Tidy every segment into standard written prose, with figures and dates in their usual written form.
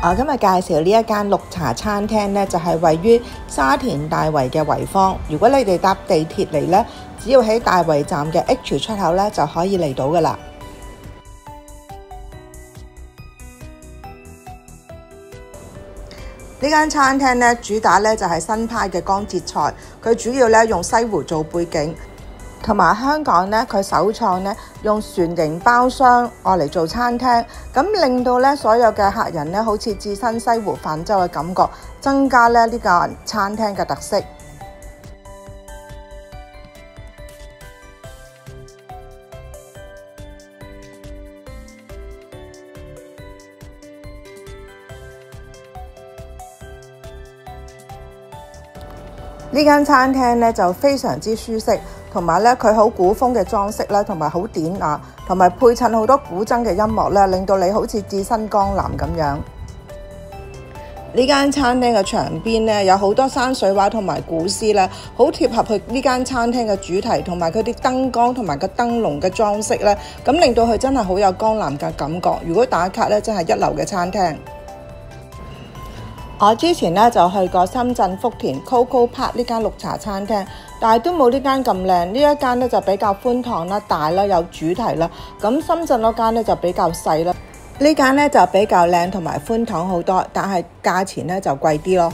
我今日介紹呢一間綠茶餐廳呢，就係位於沙田大圍嘅圍坊。如果你哋搭地鐵嚟呢，只要喺大圍站嘅 H 出口呢，就可以嚟到㗎喇。呢間餐廳呢，主打呢就係新派嘅江浙菜，佢主要呢用西湖做背景。同埋香港呢，佢首創呢用船型包廂愛嚟做餐廳，咁令到呢所有嘅客人呢好似置身西湖泛舟嘅感覺，增加呢個餐廳嘅特色。呢間餐廳呢就非常之舒適。同埋咧，佢好古風嘅裝飾啦，同埋好典雅，同埋配襯好多古箏嘅音樂咧，令到你好似置身江南咁樣。呢間餐廳嘅牆邊咧有好多山水畫同埋古詩咧，好貼合佢呢間餐廳嘅主題，同埋佢啲燈光同埋個燈籠嘅裝飾咧，咁令到佢真係好有江南嘅感覺。如果打卡咧，真係一流嘅餐廳。我之前咧就去過深圳福田 Coco Park 呢間綠茶餐廳，但係都冇呢間咁靚。呢一間咧就比較寬敞啦、大啦、有主題啦。咁深圳嗰間咧就比較細啦，呢間咧就比較靚同埋寬敞好多，但係價錢咧就貴啲咯。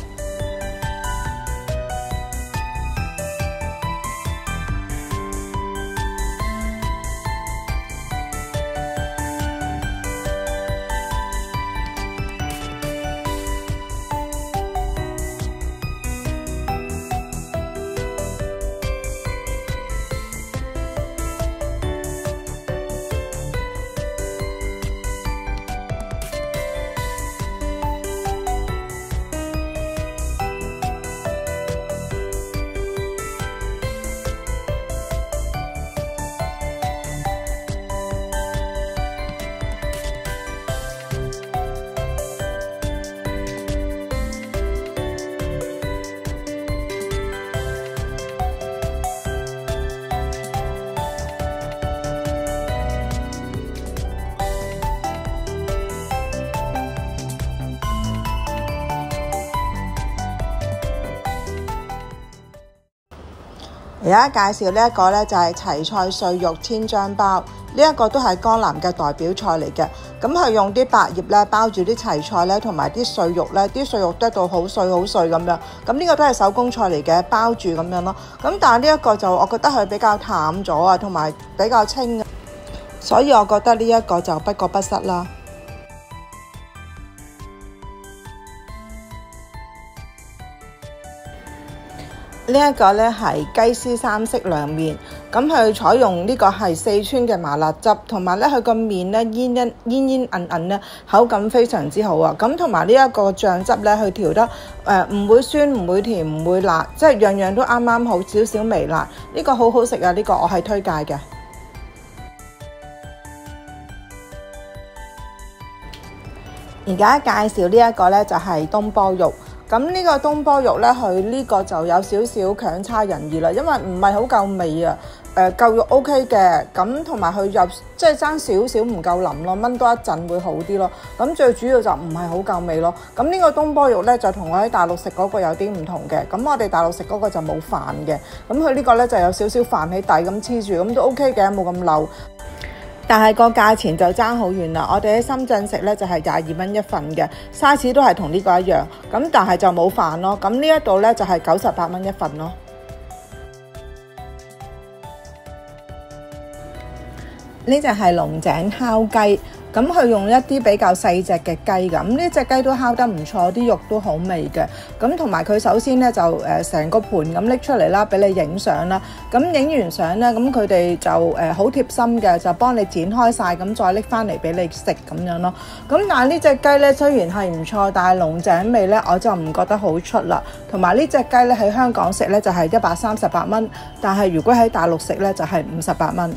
而家介紹呢一個呢，就係齊菜碎肉千張包，呢一個都係江南嘅代表菜嚟嘅。咁佢用啲百葉咧包住啲齊菜咧，同埋啲碎肉咧，啲碎肉剁到好碎好碎咁樣。咁呢個都係手工菜嚟嘅，包住咁樣咯。咁但係呢一個就我覺得佢比較淡咗啊，同埋比較清，所以我覺得呢一個就不過不失啦。呢一個呢係雞絲三色涼麵，咁佢採用呢個係四川嘅麻辣汁，同埋呢佢個麵呢煙煙韌韌呢，口感非常之好啊！咁同埋呢一個醬汁呢，佢調得唔會酸唔會甜唔會辣，即係樣樣都啱啱好，少少微辣，呢個好好食啊！呢個我係推介嘅。而家介紹呢一個呢就係東坡肉。咁呢個東坡肉呢，佢呢個就有少少強差人意啦，因為唔係好夠味啊。夠肉 OK 嘅，咁同埋佢又即係爭少少唔夠腍咯，燜多一陣會好啲咯。咁最主要就唔係好夠味咯。咁呢個東坡肉呢，就同我喺大陸食嗰個有啲唔同嘅。咁我哋大陸食嗰個就冇飯嘅，咁佢呢個呢，就有少少飯喺底咁黐住，咁都 OK 嘅，冇咁漏。但係個價錢就爭好遠啦！我哋喺深圳食呢就係22蚊一份嘅，size都係同呢個一樣，咁但係就冇飯咯。咁呢一度呢就係98蚊一份咯。呢隻係龍井烤雞。咁佢用一啲比較細隻嘅雞㗎，咁呢隻雞都烤得唔錯，啲肉都好味嘅。咁同埋佢首先咧就成個盤咁拎出嚟啦，俾你影相啦。咁影完相咧，咁佢哋就好貼心嘅，就幫你剪開晒，咁再拎翻嚟俾你食咁樣咯。咁但係呢隻雞咧雖然係唔錯，但係龍井味咧我就唔覺得好出啦。同埋呢隻雞咧喺香港食咧就係138蚊，但係如果喺大陸食咧就係58蚊。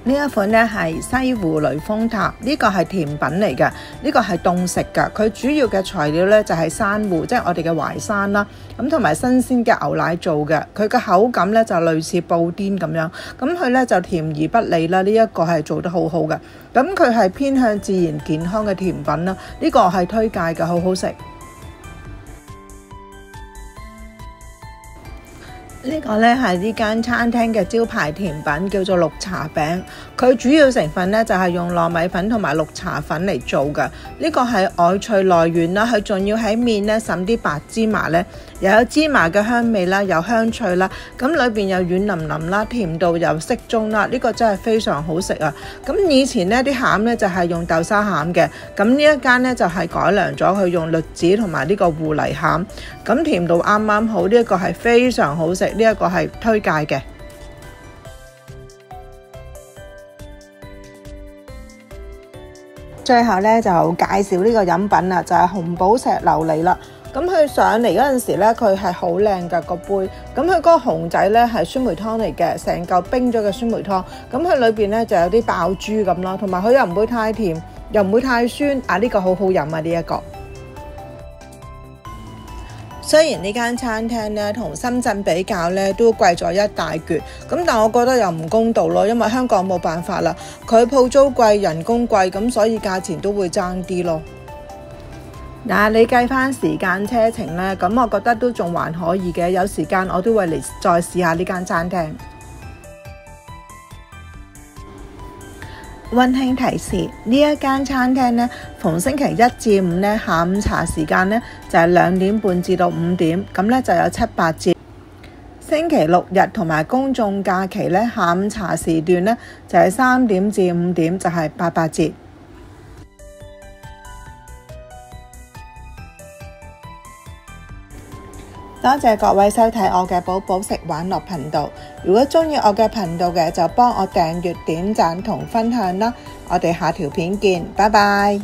呢一款咧係西湖雷峰塔，呢個係甜品嚟嘅，呢個係凍食㗎。佢主要嘅材料咧就係珊瑚，即係我哋嘅淮山啦。咁同埋新鮮嘅牛奶做嘅，佢嘅口感咧就類似布甸咁樣。咁佢咧就甜而不膩啦，呢一個係做得好好嘅。咁佢係偏向自然健康嘅甜品啦，呢個係推介嘅，好好食。呢個咧係呢間餐廳嘅招牌甜品，叫做綠茶餅。佢主要成分咧就係用糯米粉同埋綠茶粉嚟做嘅。呢個係外脆內軟啦，佢仲要喺面咧滲啲白芝麻咧，又有芝麻嘅香味啦，又香脆啦。咁裏邊又軟腍腍啦，甜度又適中啦。呢個真係非常好食啊！咁以前呢啲餡咧就係用豆沙餡嘅，咁呢一間咧就係改良咗，佢用栗子同埋呢個芋泥餡。咁甜度啱啱好，呢一個係非常好食，呢一個係推介嘅。最後咧就介紹呢個飲品啦，就係紅寶石琉璃啦。咁佢上嚟嗰陣時咧，佢係好靚㗎個杯。咁佢嗰個紅仔咧係酸梅湯嚟嘅，成嚿冰咗嘅酸梅湯。咁佢裏邊咧就有啲爆珠咁咯，同埋佢又唔會太甜，又唔會太酸。呢個好好飲啊！呢一個。雖然呢間餐廳咧同深圳比較咧都貴咗一大橛，咁但我覺得又唔公道咯，因為香港冇辦法啦，佢鋪租貴，人工貴，咁所以價錢都會爭啲咯。嗱，你計翻時間車程咧，咁我覺得都仲還可以嘅，有時間我都會嚟再試下呢間餐廳。溫馨提示，呢一間餐廳呢，逢星期1至5呢下午茶時間呢就係2點半至到5點，咁呢就有7、8折。星期6日同埋公眾假期呢下午茶時段呢就係3點至5點，就係8折。多謝各位收睇我嘅寶寶食玩樂頻道。如果鍾意我嘅頻道嘅，就幫我訂閱、點讚同分享啦。我哋下條片見，拜拜。